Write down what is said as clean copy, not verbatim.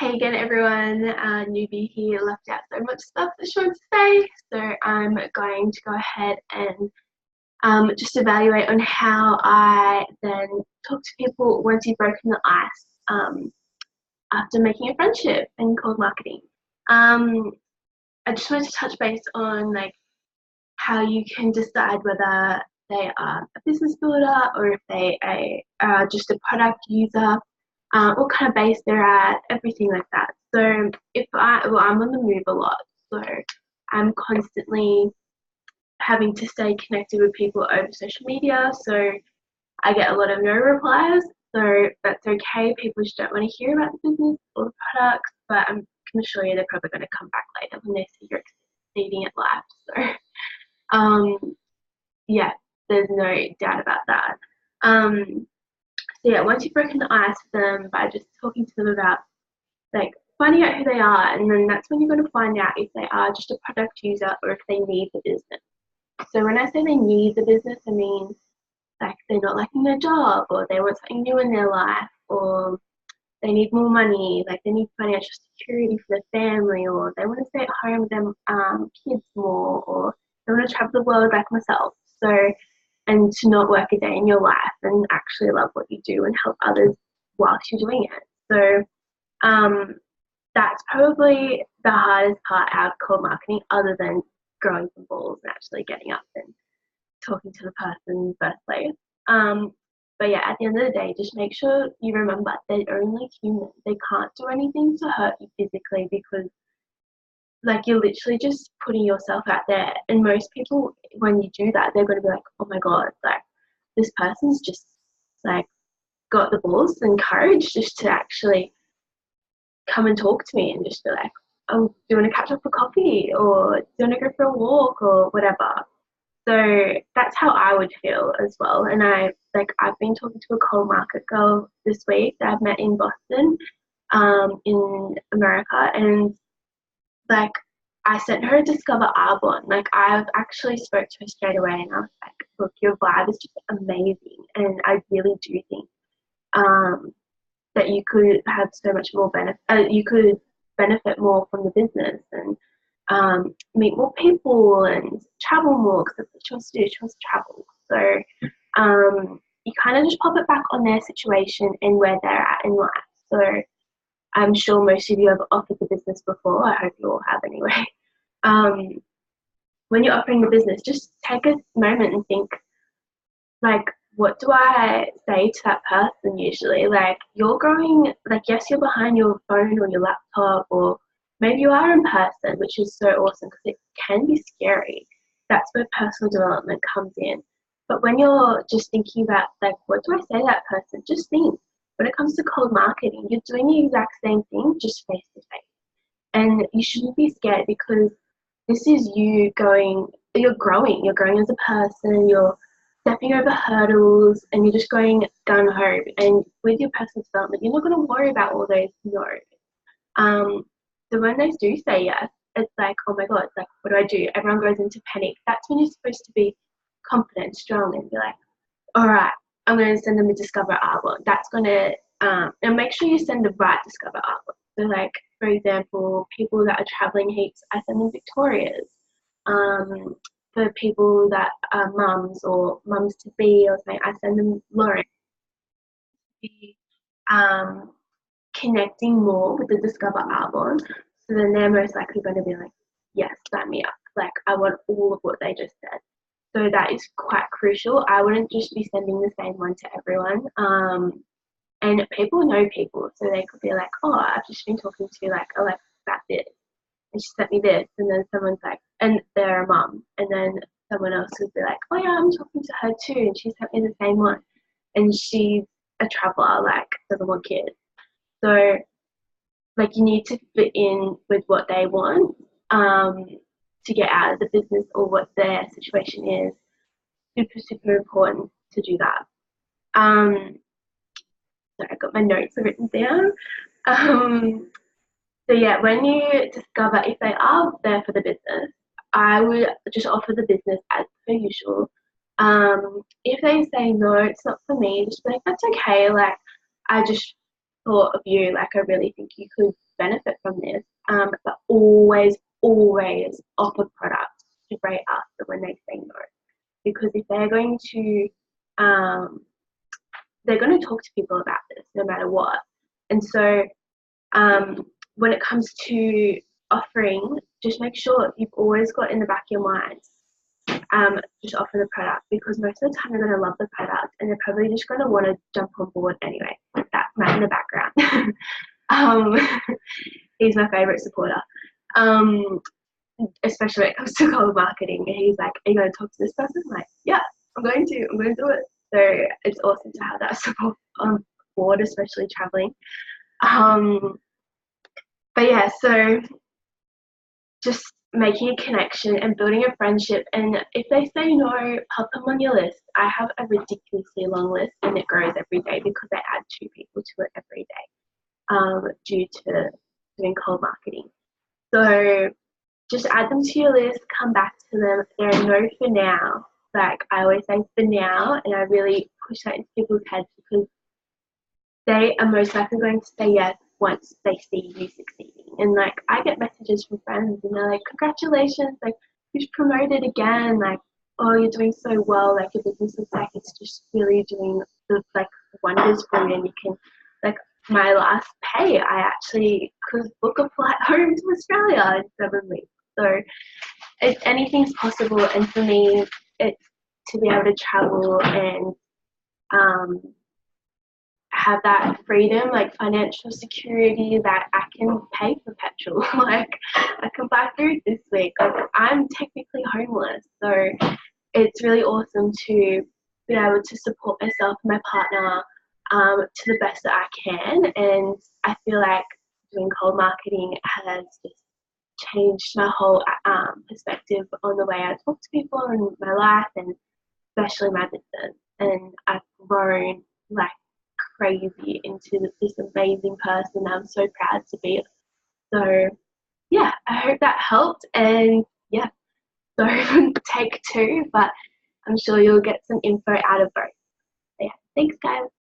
Hey again, everyone. Newbie here, left out so much stuff that she wants to say. So I'm going to go ahead and just evaluate on how I then talk to people once you've broken the ice after making a friendship in cold marketing. Um, I just wanted to touch base on like how you can decide whether they are a business builder or if they are just a product user, what kind of base they're at, everything like that. So I'm on the move a lot, so I'm constantly having to stay connected with people over social media. So I get a lot of no replies. So that's okay. People just don't want to hear about the business or the products, but I can assure you they're probably going to come back later when they see you're exceeding at life. Um, yeah, there's no doubt about that. Um, so yeah, once you've broken the ice with them by just talking to them about like finding out who they are, and then that's when you're going to find out if they are just a product user or if they need the business. So when I say they need the business, I mean like they're not liking their job or they want something new in their life or they need more money, like they need financial security for their family or they want to stay at home with their kids more or they want to travel the world like myself. So, and to not work a day in your life and actually love what you do and help others whilst you're doing it. So, that's probably the hardest part out of cold marketing, other than growing some balls and actually getting up and talking to the person in the first place. Um, but yeah, at the end of the day, just make sure you remember they're only human. They can't do anything to hurt you physically because like you're literally just putting yourself out there. And most people, when you do that, they're going to be like, oh my God, like this person's just like got the balls and courage just to actually come and talk to me and just be like, oh, do you want to catch up for coffee or do you want to go for a walk or whatever. So that's how I would feel as well. And I've been talking to a coal market girl this week that I've met in Boston, in America, and like I sent her a Discover Arbonne. Like I've actually spoke to her straight away and I was like, look, your vibe is just amazing, and I really do think that you could have so much more benefit. You could benefit more from the business and meet more people and travel more because that's what she wants to do. She wants to travel. So you kind of just pop it back on their situation and where they're at in life. So I'm sure most of you have offered the business before. I hope you all have anyway. Um, when you're offering the business, just take a moment and think, like, what do I say to that person usually? Like, you're growing, like, yes, you're behind your phone or your laptop, or maybe you are in person, which is so awesome because it can be scary. That's where personal development comes in. But when you're just thinking about, like, what do I say to that person? Just think, when it comes to cold marketing, you're doing the exact same thing, just face to face. And you shouldn't be scared because this is you going, you're growing as a person, you're stepping over hurdles and you're just going gun ho. And with your personal development, you're not going to worry about all those no's. So when they do say yes, it's like, oh my God, it's like, what do I do? Everyone goes into panic. That's when you're supposed to be confident, strong, and be like, all right, I'm going to send them a Discover artwork. That's going to, and make sure you send the right Discover artwork. So like, for example, people that are traveling heaps, I send them Victoria's. For people that are mums or mums to be or something, I send them Lauren. Be connecting more with the Discover album, so then they're most likely going to be like, yes, sign me up. Like I want all of what they just said. So that is quite crucial. I wouldn't just be sending the same one to everyone. And people know people, so they could be like, oh, I've just been talking to like Alexis about this, and she sent me this, and then someone's like, and they're a mum, and then someone else would be like, oh yeah, I'm talking to her too, and she sent me the same one, and she's a traveler, like doesn't want kids. So like you need to fit in with what they want, to get out of the business or what their situation is. Super important to do that. So I got my notes written down. Um, So yeah, when you discover if they are there for the business, I would just offer the business as per usual. If they say no, it's not for me, just be like, that's okay. Like I just thought of you. Like I really think you could benefit from this, but always offer products straight after when they say no. Because if they're going to talk to people about this no matter what. And so when it comes to offering, just make sure you've always got in the back of your mind, just offer the product, because most of the time they're going to love the product and they're probably just going to want to jump on board anyway. That's Matt in the background. He's my favourite supporter. Especially when it comes to cold marketing. He's like, are you going to talk to this person? I'm like, yeah, I'm going to do it. So it's awesome to have that support on board, especially traveling. But yeah, so just making a connection and building a friendship. And if they say no, pop them on your list. I have a ridiculously long list and it grows every day because I add 2 people to it every day due to doing cold marketing. So just add them to your list, come back to them. They're a no for now. Like I always say for now, and I really push that into people's heads because they are most likely going to say yes once they see you succeeding. And like I get messages from friends and they're like, congratulations, like you've promoted again, like, oh, you're doing so well, like your business is like, it's just really doing the like wonders for you. And you can, like, my last pay, I actually could book a flight home to Australia in 7 weeks. So anything's possible, and for me it's to be able to travel and have that freedom, like financial security, that I can pay for petrol. Like I can buy food this week. Like I'm technically homeless, so it's really awesome to be able to support myself and my partner to the best that I can. And I feel like doing cold marketing has just changed my whole perspective on the way I talk to people in my life, and especially my business. And I've grown like crazy into this amazing person I'm so proud to be. So yeah, I hope that helped. And yeah, sorry for take 2, but I'm sure you'll get some info out of both. So yeah, thanks guys.